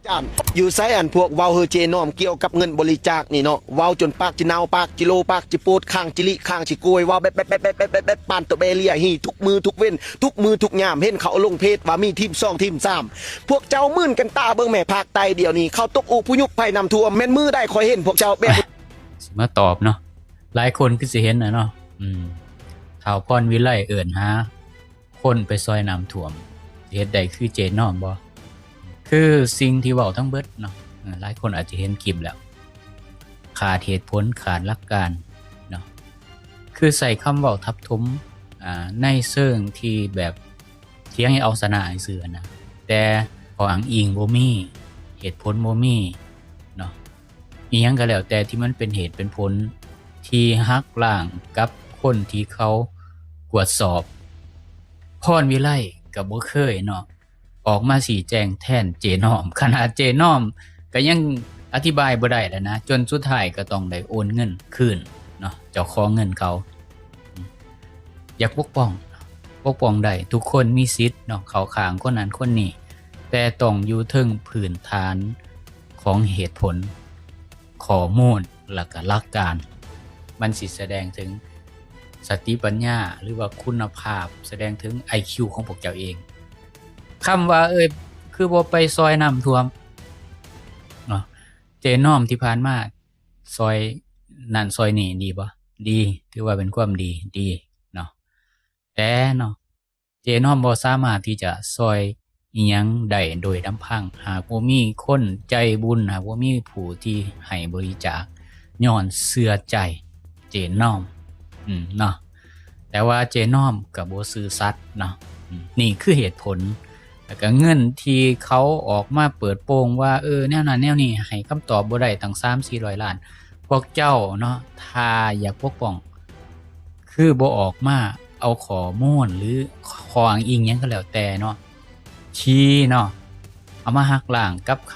จานอยู่ไซอันพวกเว้าเฮอเจนอมเกี่ยวกับเงินบริจาคนี่เนาะเว้าจนปากจินาวปากจิโลปากจิโปดข้างจิลิข้างจิกวยเว้าแบบปานตะเบเลียฮีทุกมือทุกเว้นทุกมือทุกยามเห็นเขาลงเพจว่ามีทีม2ทีม3พวกเจ้ามื่นกันตาเบิ่งแม่ภาคใต้เดี๋ยวนี้เขาตกอูผู้ยุกภัยนำท่วมแม่นมือได้คอยเห็นพวกเจ้าแบบสิมาตอบเนาะหลายคนคือสิเห็นน่ะเนาะข่าวพรวิไลเอิ้นหาคนไปซอยน้ำท่วมเฮ็ดได้คือเจนอมบ่คือสิ่งที่เว้าทั้งเบิดเนาะหลายคนอาจจะเห็นคลิปแล้วขาดเหตุผลขาดหลักการเนาะคือใส่คำเว้าทับถมในเชิงที่แบบเถียงให้เอาชนะซื่อๆนะแต่พออ้างอิงบ่มีเหตุผลบ่มีเนาะอีหยังก็แล้วแต่ที่มันเป็นเหตุเป็นผลที่หักล้างกับคนที่เขาตรวจสอบพรวิไลก็บ่เคยเนาะออกมาชี้แจงแทนเจนอมขนาดเจนอมก็ยังอธิบายบ่ได้แล้วนะจนสุดท้ายก็ต้องได้โอนเงินคืนเนาะเจ้าของเงินเขาอยากปกป้องได้ทุกคนมีสิทธิ์เนาะเข้าข้างคนนั้นคนนี้แต่ต้องอยู่เทิงพื้นฐานของเหตุผลข้อมูลและก็หลักการมันสิแสดงถึงสติปัญญาหรือว่าคุณภาพแสดงถึง IQ ของพวกเจ้าเองคำว่าคือบ่ไปซอยน้ำท่วมเนาะเจนอมที่ผ่านมาซอยนั่นซอยนี่ดีบ่ดีถือว่าเป็นความดีเนาะแต่เนาะเจนอมบ่สามารถที่จะซอยอิหยังได้โดยลำพังหากบ่มีคนใจบุญหากบ่มีผู้ที่ให้บริจาคย้อนเชื่อใจเจนอมเนาะแต่ว่าเจนอมก็บ่ซื่อสัตย์เนาะนี่คือเหตุผลแล้วก็เงินที่เขาออกมาเปิดโปงว่าแนวนั้นแนวนี้ให้คำตอบบ่ได้ตั้ง 3-400 ล้านพวกเจ้าเนาะถ้าอยากปกป้องคือบ่ออกมาเอาข้อมูลหรือข้ออ้างอิงหยังก็แล้วแต่เนาะชี้เนาะเอามาหักล้างกับค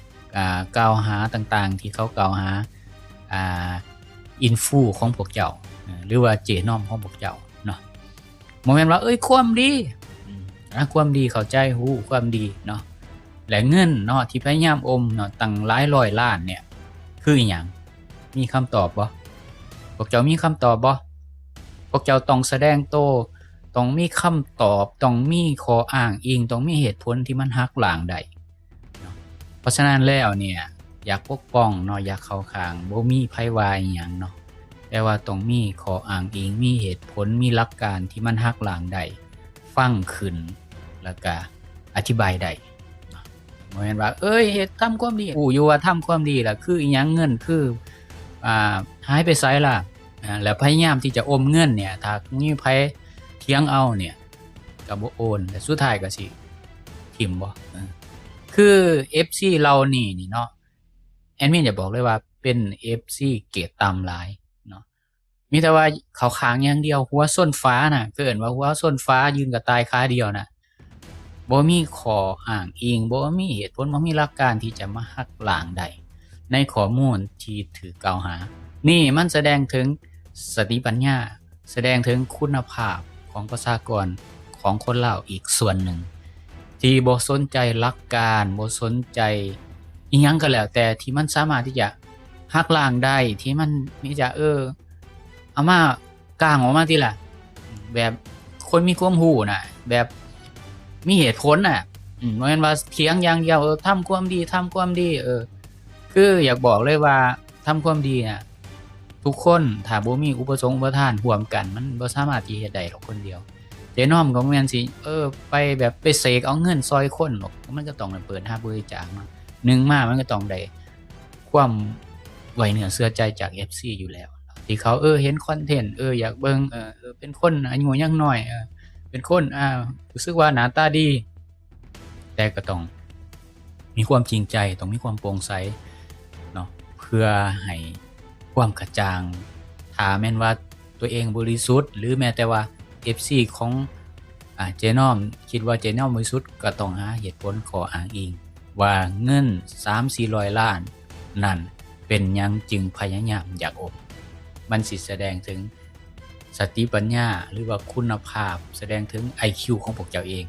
ำกล่าวหาต่างๆที่เขากล่าวหาอินฟูของพวกเจ้าหรือว่าเจนอมของพวกเจ้าเนาะบ่แม่นว่าความดีความดีเข้าใจฮู้ความดีเนาะและเงินเนาะที่พยายามอมเนาะตั้งหลายร้อยล้านเนี่ยคืออิหยังมีคำตอบบ่พวกเจ้ามีคำตอบบ่พวกเจ้าต้องแสดงโตต้องมีคำตอบต้องมีข้ออ้างอิงต้องมีเหตุผลที่มันหักล้างได้เนาะเพราะฉะนั้นแล้วเนี่ยอยากปกป้องเนาะอยากเข้าข้างบ่มีไผว่าอิหยังเนาะแต่ว่าต้องมีข้ออ้างอิงมีเหตุผลมีหลักการที่มันหักล้างได้ฟังขึ้นแล้วก็อธิบายได้บ่แม่นว่าเฮ็ดทำความดีอยู่ว่าทำความดีล่ะคืออิหยังเงินคือหายไปไสล่ะแล้วพยายามที่จะอมเงินเนี่ยถ้ามีไผเถียงเอาเนี่ยก็บ่โอนแต่สุดท้ายก็สิทิ่มบ่คือ FC เรานี่เนาะแอดมินจะบอกเลยว่าเป็น FC เกรดต่ำหลายเนาะมีแต่ว่าเขาค้างอย่างเดียวหัวส้นฟ้าน่ะเอิ้นว่าหัวส้นฟ้ายืนกับตายขาเดียวน่ะบ่มีข้ออ้างอิงบ่มีเหตุผลบ่มีหลักการที่จะมาหักล้างได้ในข้อมูลที่ถูกกล่าวหานี่มันแสดงถึงสติปัญญาแสดงถึงคุณภาพของประชากรของคนลาวอีกส่วนหนึ่งที่บ่สนใจหลักการบ่สนใจอิหยังก็แล้วแต่ที่มันสามารถที่จะหักล้างได้ที่มันมีจะเอามากางออกมาทีละแบบคนมีความรู้น่ะแบบมีเหตุผลน่ะบ่แม่นว่าเถียงอย่างเดียวทำความดีคืออยากบอกเลยว่าทำความดีน่ะทุกคนถ้าบ่มีอุปสงค์อุปทานร่วมกันมันบ่สามารถที่เฮ็ดได้หรอกคนเดียวเจนอมก็บ่แม่นสิไปแบบไปเสกเอาเงินซอยคนหรอกมันก็ต้องเปิดรับบริจาคเนาะ1มามันก็ต้องได้ความไว้เนื้อเชื่อใจจาก FC อยู่แล้วที่เขาเห็นคอนเทนต์อยากเบิ่งเป็นคนอายุยังน้อยเป็นคนรู้สึกว่าหน้าตาดีแต่ก็ต้องมีความจริงใจต้องมีความโปร่งใสเนาะเพื่อให้ความกระจ่างถ้าแม่นว่าตัวเองบริสุทธิ์หรือแม้แต่ว่า FC ของเจนอมคิดว่าเจนอมบริสุทธิ์ก็ต้องหาเหตุผลข้ออ้างอิงว่าเงิน 3-400 ล้านนั่นเป็นหยังจึงพยายามอยากอมมันสิแสดงถึงสติปัญญาหรือว่าคุณภาพแสดงถึง IQ ของพวกเจ้าเอง